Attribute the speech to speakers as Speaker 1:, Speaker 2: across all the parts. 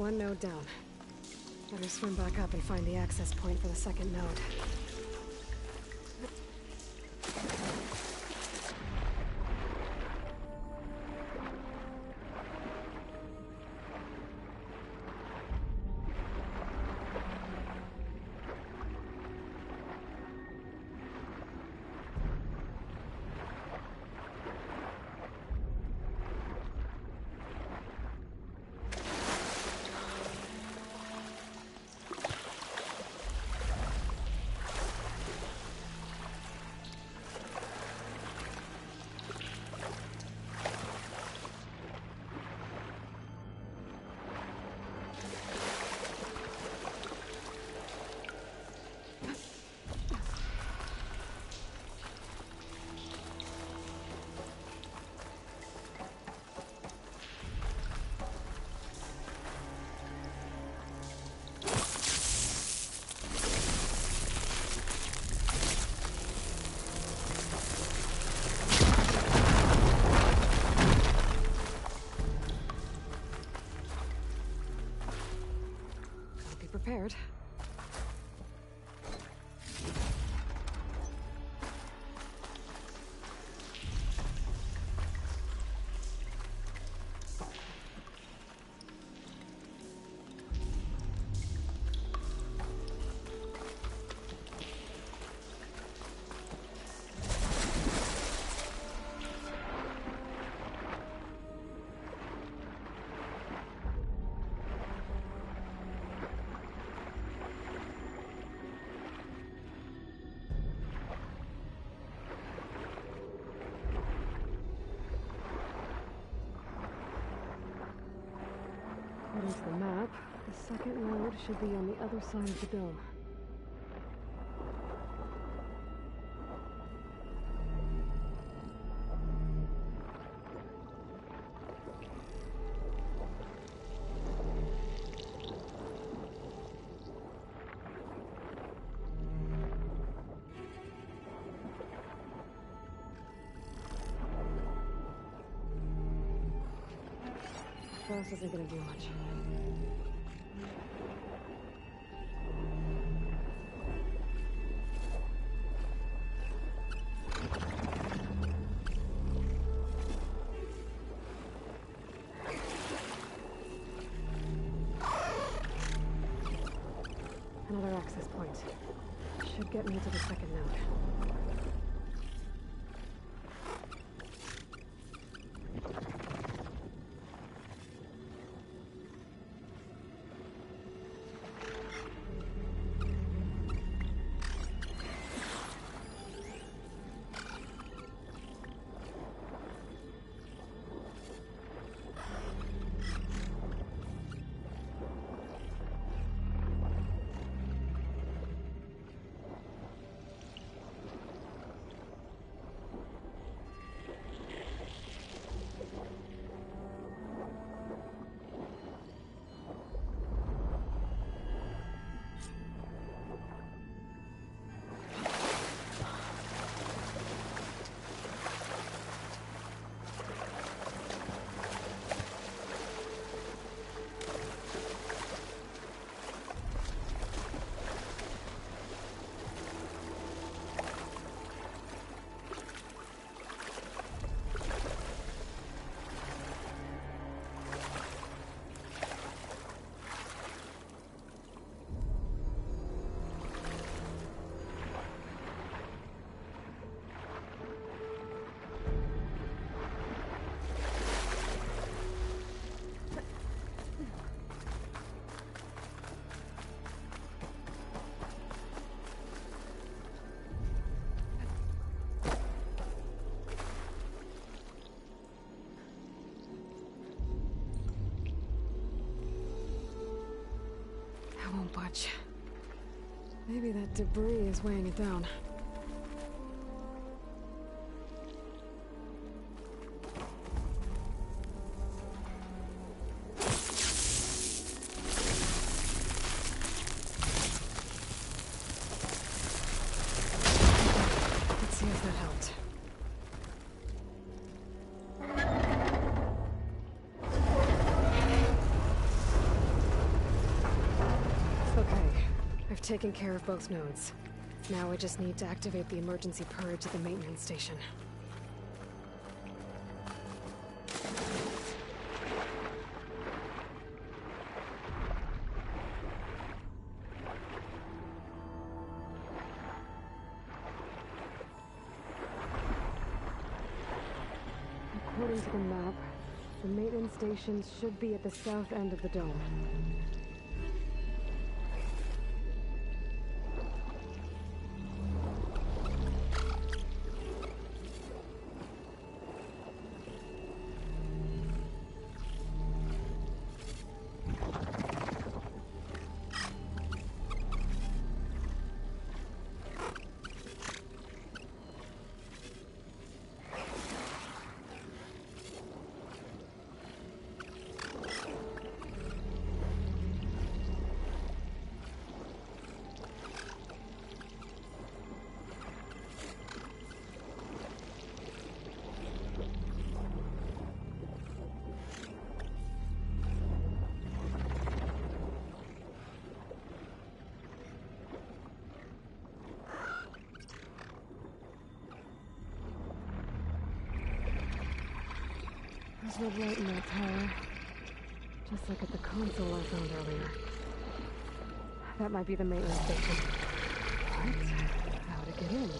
Speaker 1: one node down. Better swim back up and find the access point for the second node. Prepared. According to the map, the second node should be on the other side of the dome. Frost isn't gonna do much. Another access point. Should get me to the second node. Watch. Maybe that debris is weighing it down. Let's see if that helped. taken care of both nodes. Now I just need to activate the emergency purge at the maintenance station. According to the map, the maintenance station should be at the south end of the dome. There's no light in that tower. Just like at the console I found earlier. That might be the maintenance station. But how to get in?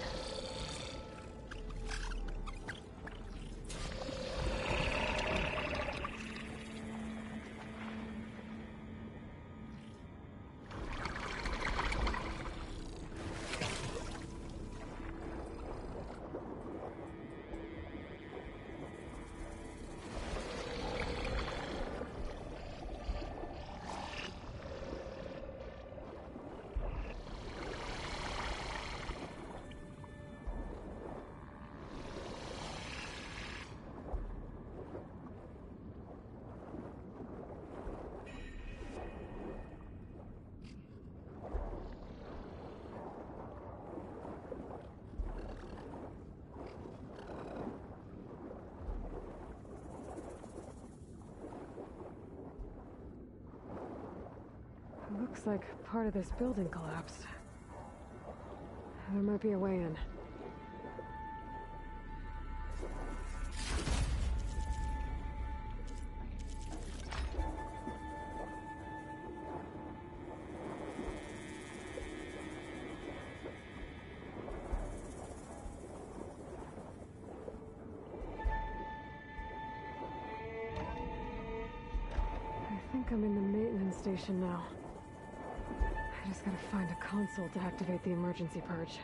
Speaker 1: Looks like part of this building collapsed. There might be a way in. I think I'm in the maintenance station now. I just gotta find a console to activate the emergency purge.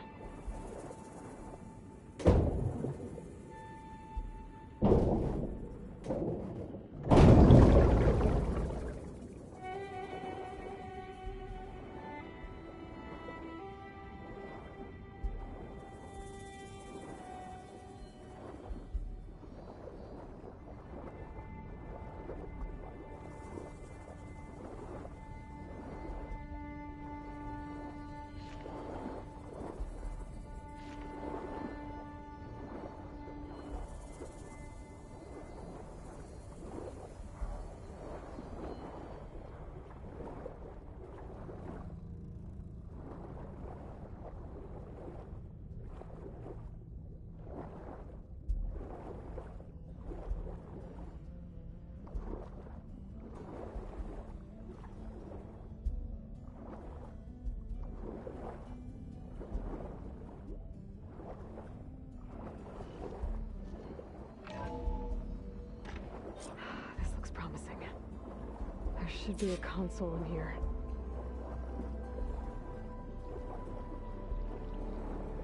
Speaker 1: Should be a console in here.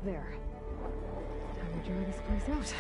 Speaker 1: There. Time to dry this place out.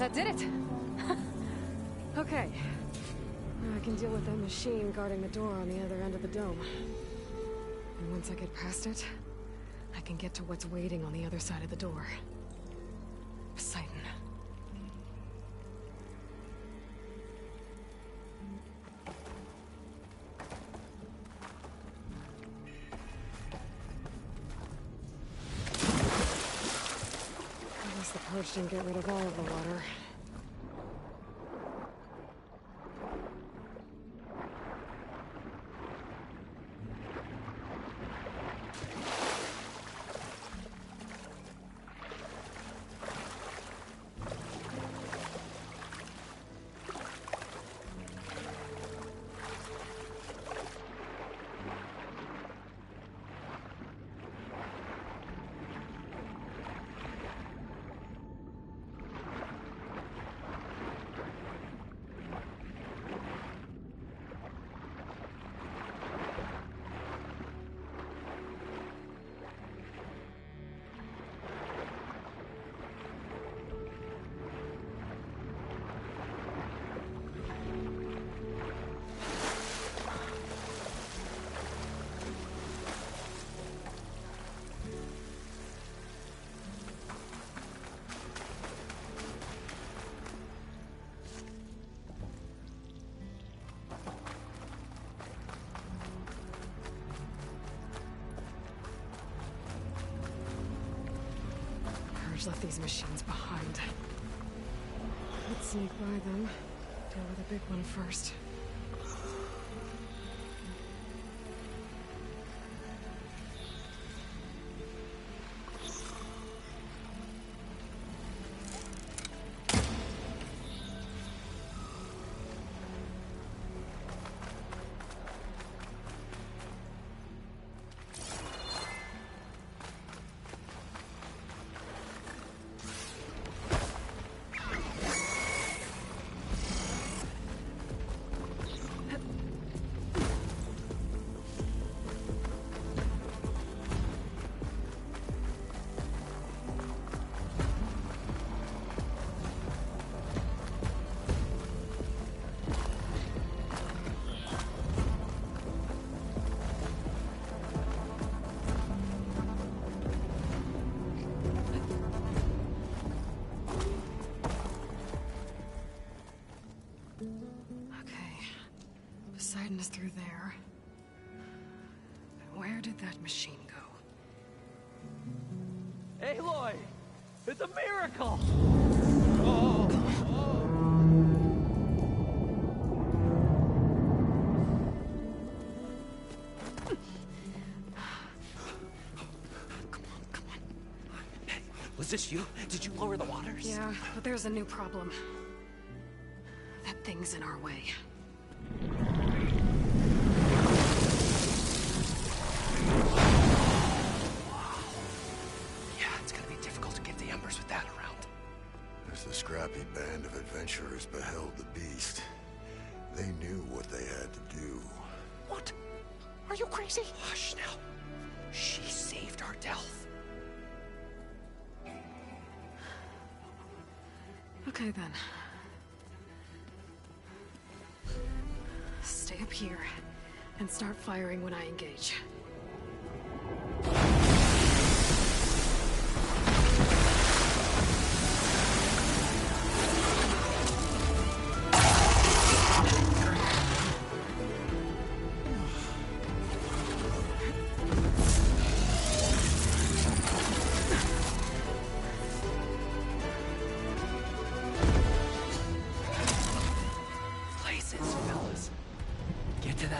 Speaker 1: That did it! Okay. Now I can deal with that machine guarding the door on the other end of the dome. And once I get past it, I can get to what's waiting on the other side of the door. Poseidon. At least the purge didn't get rid of all of the water. Left these machines behind. Let's sneak by them. Deal with the big one first. Poseidon is through there. But where did that machine go?
Speaker 2: Aloy! It's a miracle!
Speaker 1: Come on.
Speaker 2: Hey, was this you? Did you lower the waters?
Speaker 1: Yeah, but there's a new problem. That thing's in our way.
Speaker 3: The scrappy band of adventurers beheld the beast. They knew what they had to do.
Speaker 2: What? Are you crazy? Hush now. She saved our Delph.
Speaker 1: Okay then. Stay up here and start firing when I engage.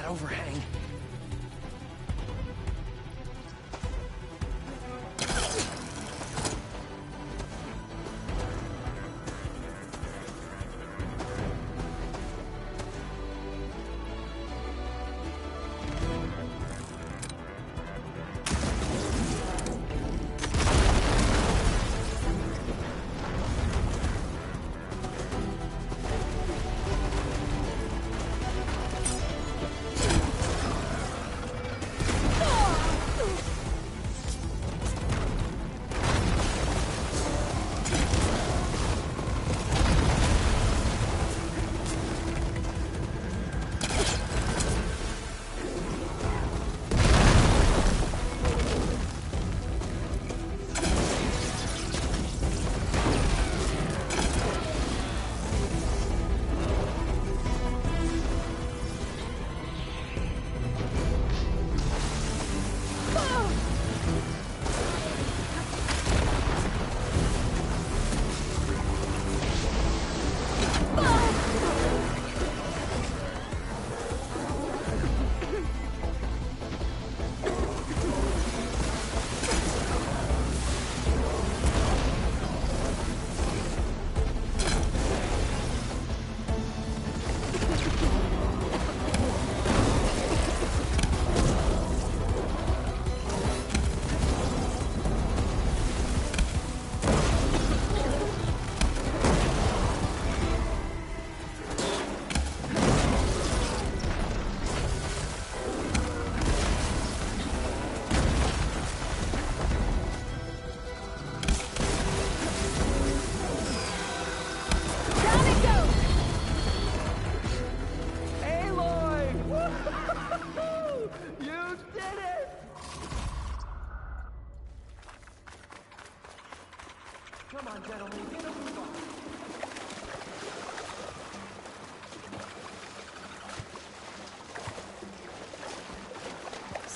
Speaker 2: Overhang.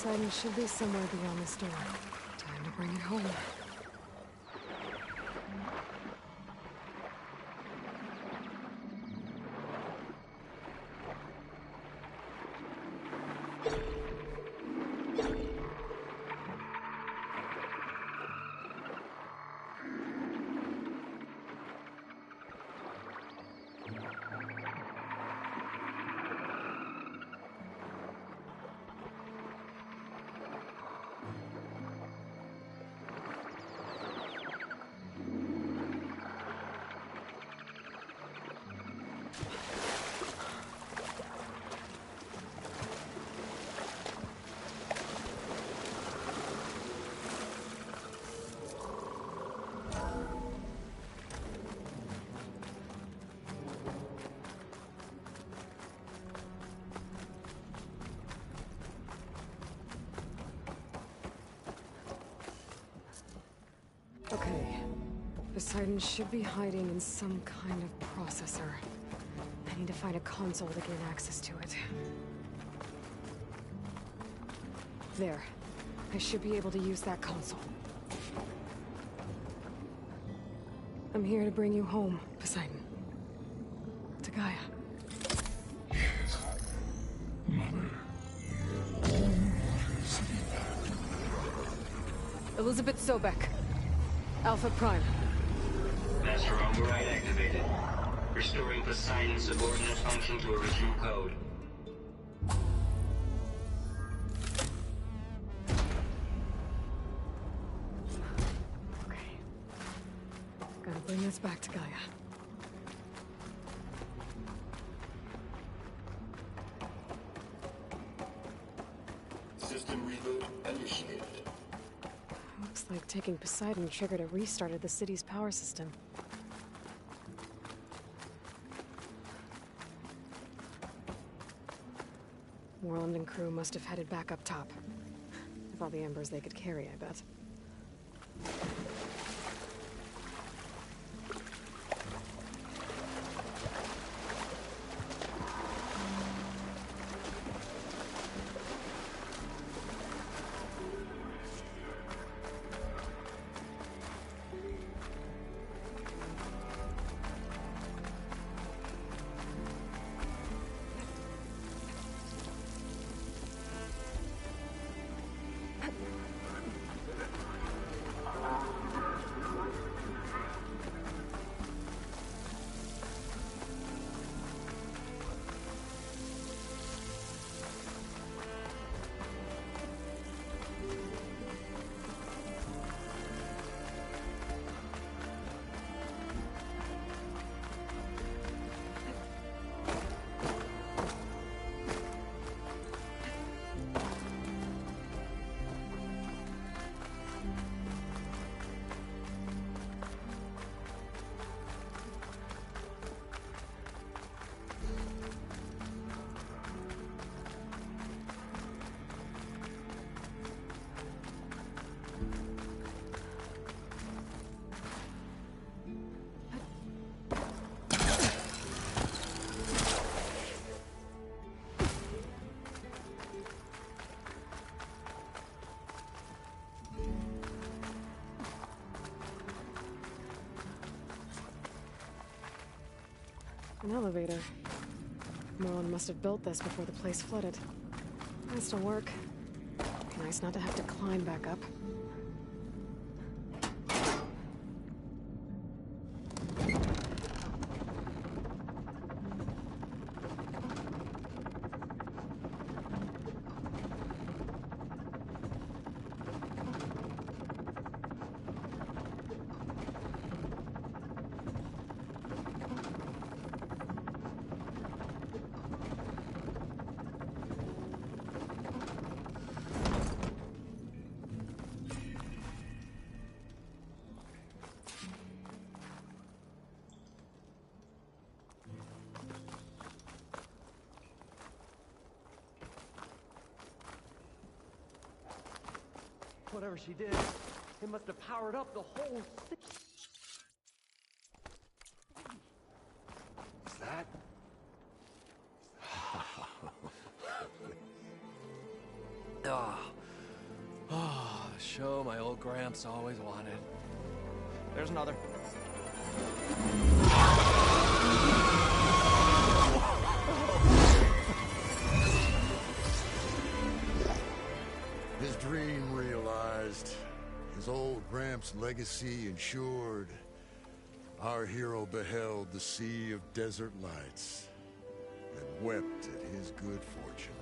Speaker 1: Poseidon should be somewhere beyond this door. Time to bring it home. Okay. Poseidon should be hiding in some kind of processor. I need to find a console to gain access to it. There. I should be able to use that console. I'm here to bring you home, Poseidon. To Gaia. Elizabeth Sobek. Alpha Prime.
Speaker 4: Master override activated. Restoring Poseidon's subordinate function to original code.
Speaker 1: Okay. Gotta bring this back to Gaia.
Speaker 5: System reboot initiated.
Speaker 1: Looks like taking Poseidon triggered a restart of the city's power system. Moreland and crew must have headed back up top. With all the embers they could carry, I bet. An elevator. Moreland must have built this before the place flooded. Has to work. Nice not to have to climb back up.
Speaker 2: Whatever she did, it must have powered up the whole city. Is that? show my old Gramps always wanted.
Speaker 5: There's another.
Speaker 3: His dream realized, his old Gramps' legacy ensured. Our hero beheld the sea of desert lights and wept at his good fortune.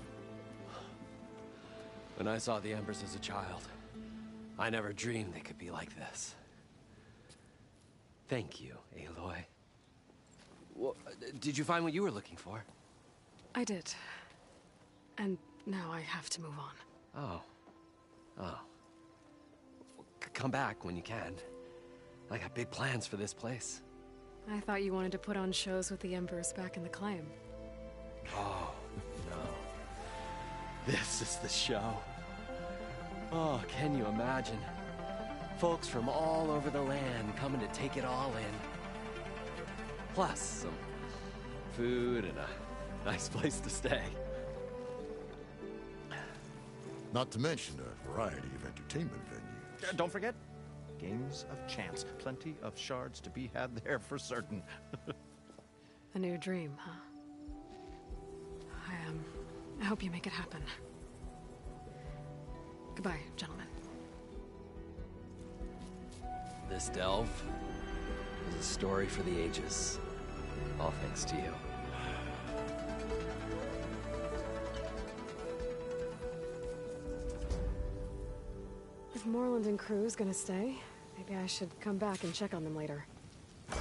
Speaker 2: When I saw the Embers as a child, I never dreamed they could be like this. Thank you, Aloy. Well, did you find what you were looking for?
Speaker 1: I did. And now I have to move on.
Speaker 2: Oh. Oh. Come back when you can. I got big plans for this place.
Speaker 1: I thought you wanted to put on shows with the Embers back in the Claim.
Speaker 2: Oh, no. This is the show. Oh, can you imagine? Folks from all over the land coming to take it all in. Plus, some food and a nice place to stay.
Speaker 3: Not to mention a variety of entertainment venues.
Speaker 5: Don't forget, games of chance. Plenty of shards to be had there for certain.
Speaker 1: A new dream, huh? I hope you make it happen. Goodbye, gentlemen.
Speaker 2: This delve is a story for the ages. All thanks to you.
Speaker 1: If Morland and crew's gonna stay, maybe I should come back and check on them later.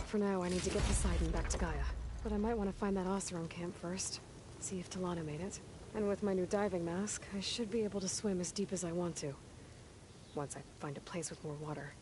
Speaker 1: For now, I need to get Poseidon back to Gaia. But I might want to find that Oseram camp first. See if Talana made it. And with my new diving mask, I should be able to swim as deep as I want to. Once I find a place with more water.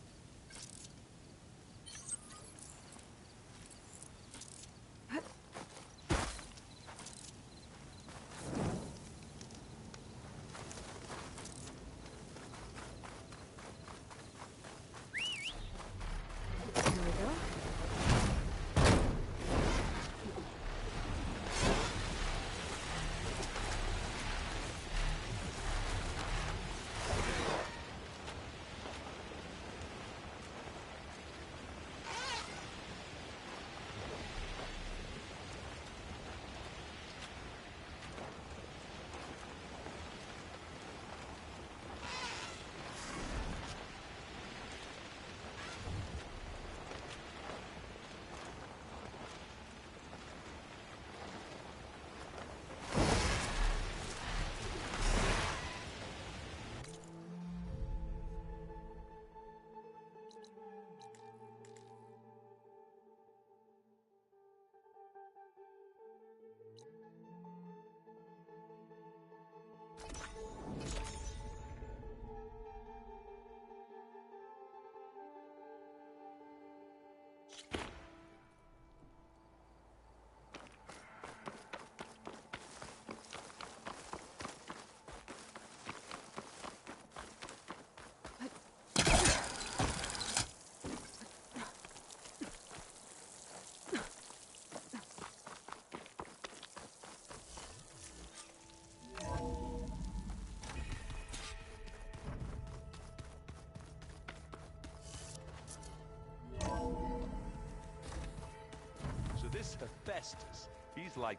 Speaker 6: This Hephaestus, he's like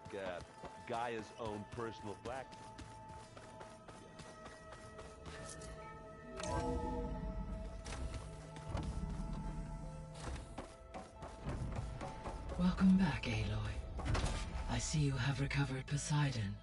Speaker 6: Gaia's own personal black.
Speaker 7: Welcome back, Aloy. I see you have recovered Poseidon.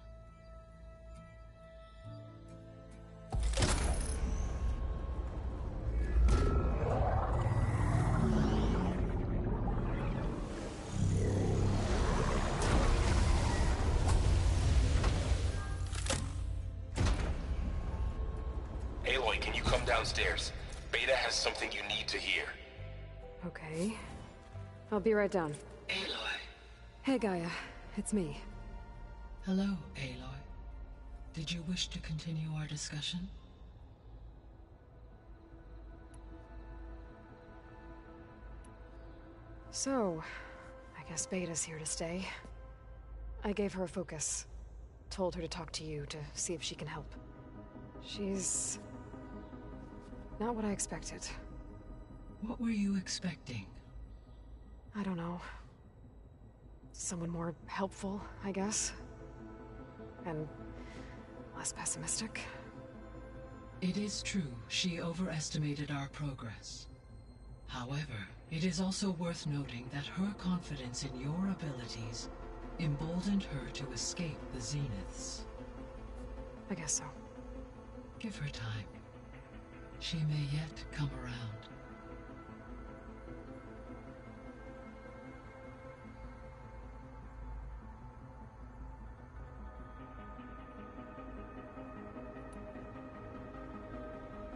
Speaker 8: Aloy, can you come downstairs? Beta has something you need to hear.
Speaker 1: Okay. I'll be right down.
Speaker 7: Aloy.
Speaker 1: Hey, Gaia. It's me.
Speaker 7: Hello, Aloy. Did you wish to continue our discussion?
Speaker 1: So, I guess Beta's here to stay. I gave her a focus. Told her to talk to you to see if she can help. She's Not what I expected.
Speaker 7: What were you expecting?
Speaker 1: I don't know. Someone more helpful, I guess. And less pessimistic.
Speaker 7: It is true, she overestimated our progress. However, it is also worth noting that her confidence in your abilities emboldened her to escape the Zeniths.
Speaker 1: I guess so.
Speaker 7: Give her time. She may yet come around.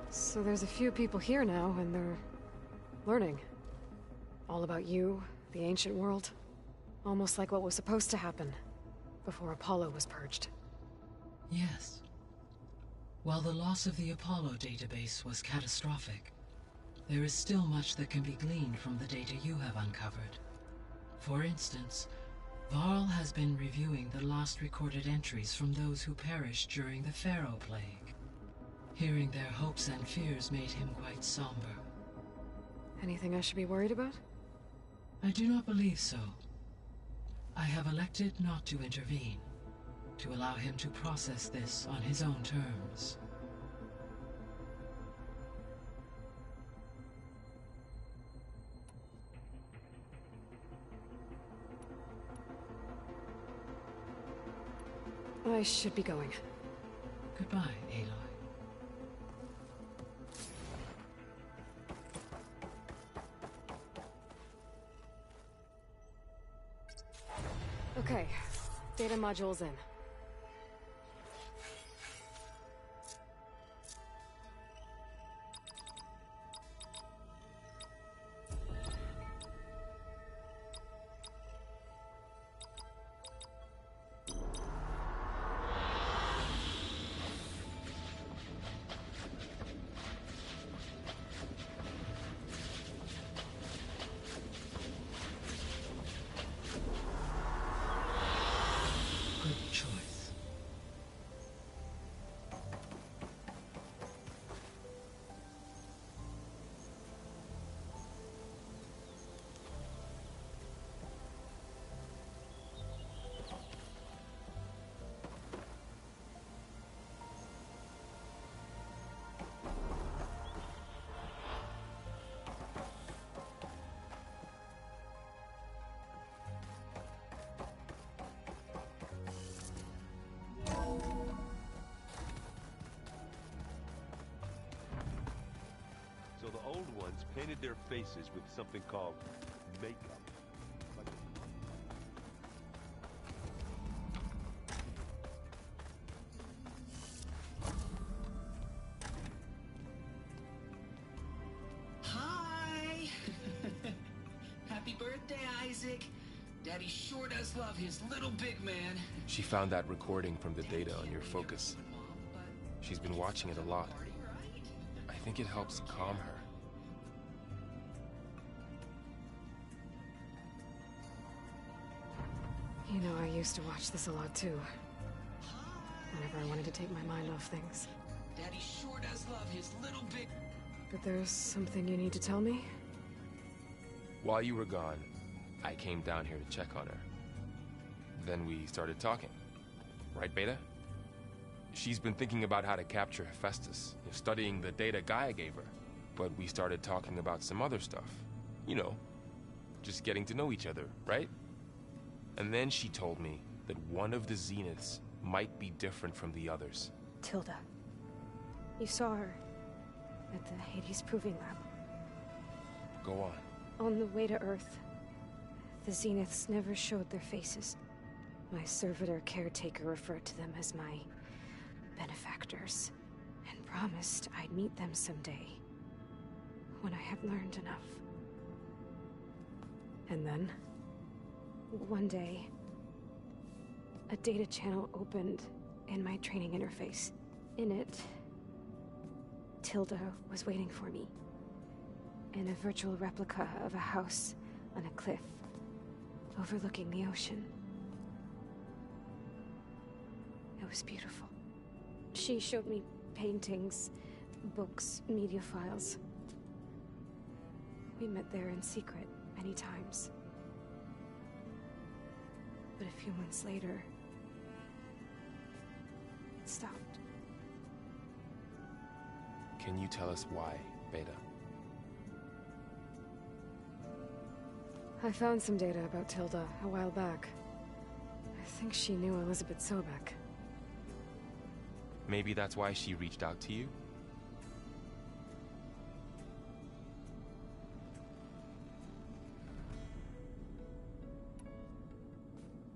Speaker 1: So there's a few people here now, and they're learning. All about you, the ancient world. Almost like what was supposed to happen before Apollo was purged.
Speaker 7: Yes. While the loss of the Apollo database was catastrophic, there is still much that can be gleaned from the data you have uncovered. For instance, Varl has been reviewing the last recorded entries from those who perished during the Pharaoh Plague. Hearing their hopes and fears made him quite somber.
Speaker 1: Anything I should be worried about?
Speaker 7: I do not believe so. I have elected not to intervene, to allow him to process this on his own terms.
Speaker 1: I should be going.
Speaker 7: Goodbye, Aloy.
Speaker 1: Okay, data module's in.
Speaker 7: Good choice.
Speaker 6: So the old ones painted their faces with something called makeup. Like
Speaker 9: Hi! Happy birthday, Isaac. Daddy sure does love his little big man.
Speaker 8: She found that recording from the data on your focus. She's been watching it a lot. I think it helps calm her.
Speaker 1: You know, I used to watch this a lot too. Whenever I wanted to take my mind off things.
Speaker 9: Daddy sure does love his little big...
Speaker 1: But there's something you need to tell me?
Speaker 8: While you were gone, I came down here to check on her. Then we started talking. Right, Beta? She's been thinking about how to capture Hephaestus, studying the data Gaia gave her. But we started talking about some other stuff. You know, just getting to know each other, right? And then she told me that one of the Zeniths might be different from the others.
Speaker 1: Tilda. You saw her at the Hades Proving Lab.
Speaker 8: Go on.
Speaker 1: On the way to Earth, the Zeniths never showed their faces. My servitor caretaker referred to them as my benefactors, and promised I'd meet them someday, when I had learned enough. And then, one day, a data channel opened in my training interface. In it, Tilda was waiting for me, in a virtual replica of a house on a cliff, overlooking the ocean. It was beautiful. She showed me paintings, books, media files. We met there in secret many times. But a few months later, it stopped.
Speaker 8: Can you tell us why, Beta?
Speaker 1: I found some data about Tilda a while back. I think she knew Elizabeth Sobek.
Speaker 8: Maybe that's why she reached out to you?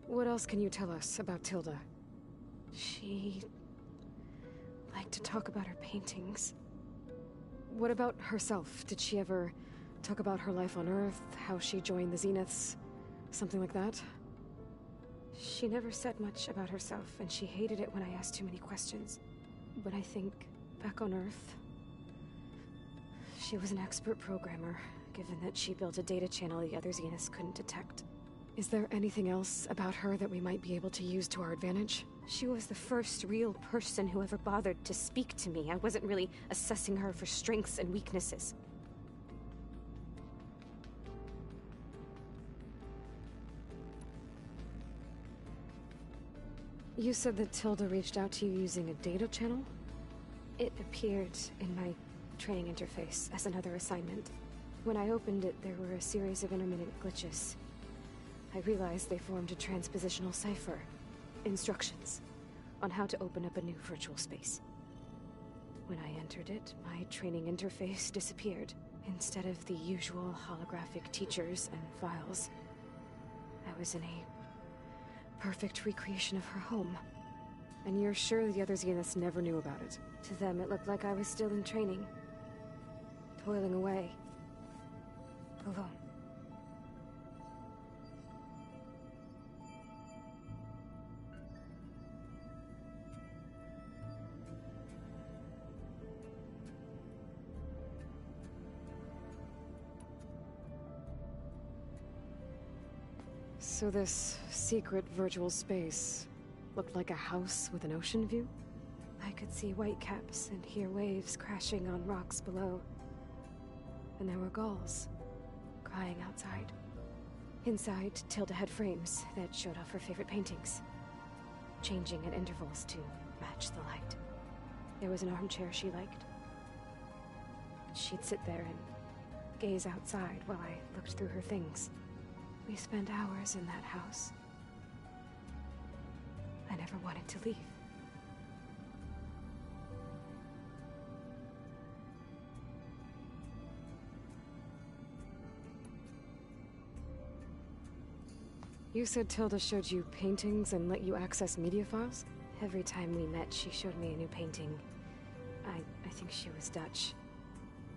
Speaker 1: What else can you tell us about Tilda? She liked to talk about her paintings. What about herself? Did she ever talk about her life on Earth, how she joined the Zeniths, something like that? She never said much about herself, and she hated it when I asked too many questions. But I think, back on Earth, she was an expert programmer, given that she built a data channel the other Zeniths couldn't detect. Is there anything else about her that we might be able to use to our advantage?
Speaker 10: She was the first real person who ever bothered to speak to me. I wasn't really assessing her for strengths and weaknesses.
Speaker 1: You said that Tilda reached out to you using a data channel?
Speaker 10: It appeared in my training interface as another assignment. When I opened it, there were a series of intermittent glitches. I realized they formed a transpositional cipher. Instructions on how to open up a new virtual space. When I entered it, my training interface disappeared. Instead of the usual holographic teachers and files, I was in a perfect recreation of her home.
Speaker 1: And you're sure the other Zeniths never knew about it?
Speaker 10: To them, it looked like I was still in training. Toiling away. Alone.
Speaker 1: So this secret virtual space looked like a house with an ocean view?
Speaker 10: I could see whitecaps and hear waves crashing on rocks below. And there were gulls crying outside. Inside, Tilda had frames that showed off her favorite paintings, changing at intervals to match the light. There was an armchair she liked. She'd sit there and gaze outside while I looked through her things. We spent hours in that house. I never wanted to leave.
Speaker 1: You said Tilda showed you paintings and let you access media files?
Speaker 10: Every time we met, she showed me a new painting. I think she was Dutch.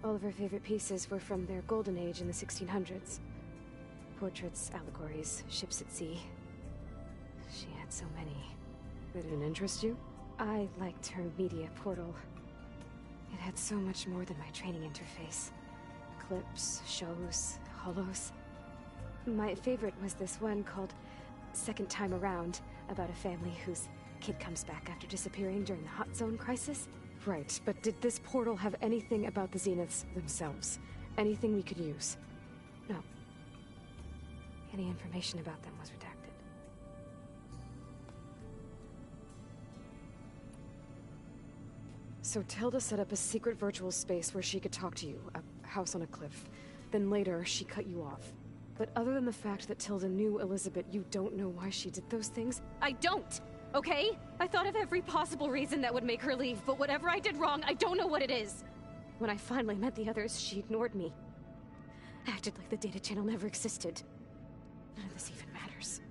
Speaker 10: All of her favorite pieces were from their golden age in the 1600s. Portraits, allegories, ships at sea. She had so many.
Speaker 1: That didn't interest you?
Speaker 10: I liked her media portal. It had so much more than my training interface. Clips, shows, holos. My favorite was this one called Second Time Around, about a family whose kid comes back after disappearing during the Hot Zone crisis.
Speaker 1: Right, but did this portal have anything about the Zeniths themselves? Anything we could use?
Speaker 10: No. Any information about them was redacted.
Speaker 1: So Tilda set up a secret virtual space where she could talk to you, a house on a cliff. Then later, she cut you off. But other than the fact that Tilda knew Elizabeth, you don't know why she did those things?
Speaker 10: I don't! Okay? I thought of every possible reason that would make her leave, but whatever I did wrong, I don't know what it is. When I finally met the others, she ignored me. Acted like the data channel never existed. None of this even matters.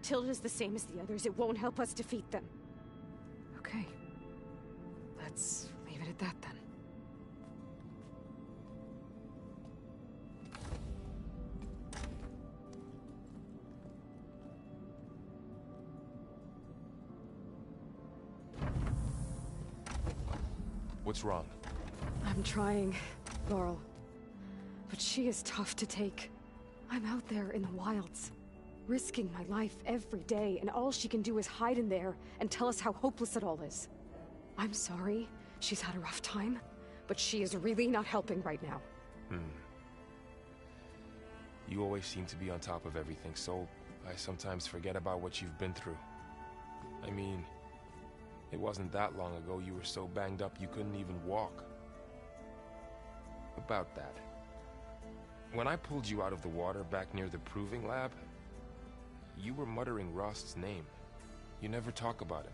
Speaker 10: Tilda's the same as the others. It won't help us defeat them.
Speaker 1: Okay. Let's leave it at that then.
Speaker 8: What's wrong?
Speaker 1: I'm trying, Laurel. But she is tough to take. I'm out there in the wilds, risking my life every day, and all she can do is hide in there and tell us how hopeless it all is. I'm sorry, She's had a rough time, but she is really not helping right now.
Speaker 8: You always seem to be on top of everything, so I sometimes forget about what you've been through. I mean, it wasn't that long ago you were so banged up you couldn't even walk. About that. When I pulled you out of the water back near the proving lab, you were muttering Rost's name. You never talk about him.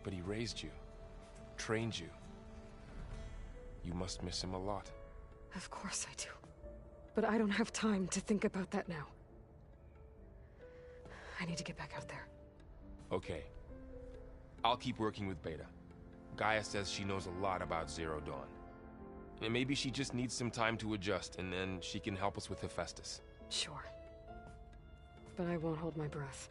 Speaker 8: But he raised you, trained you. You must miss him a lot.
Speaker 1: Of course I do. But I don't have time to think about that now. I need to get back out there.
Speaker 8: Okay. I'll keep working with Beta. Gaia says she knows a lot about Zero Dawn. And maybe she just needs some time to adjust, and then she can help us with Hephaestus.
Speaker 1: Sure. But I won't hold my breath.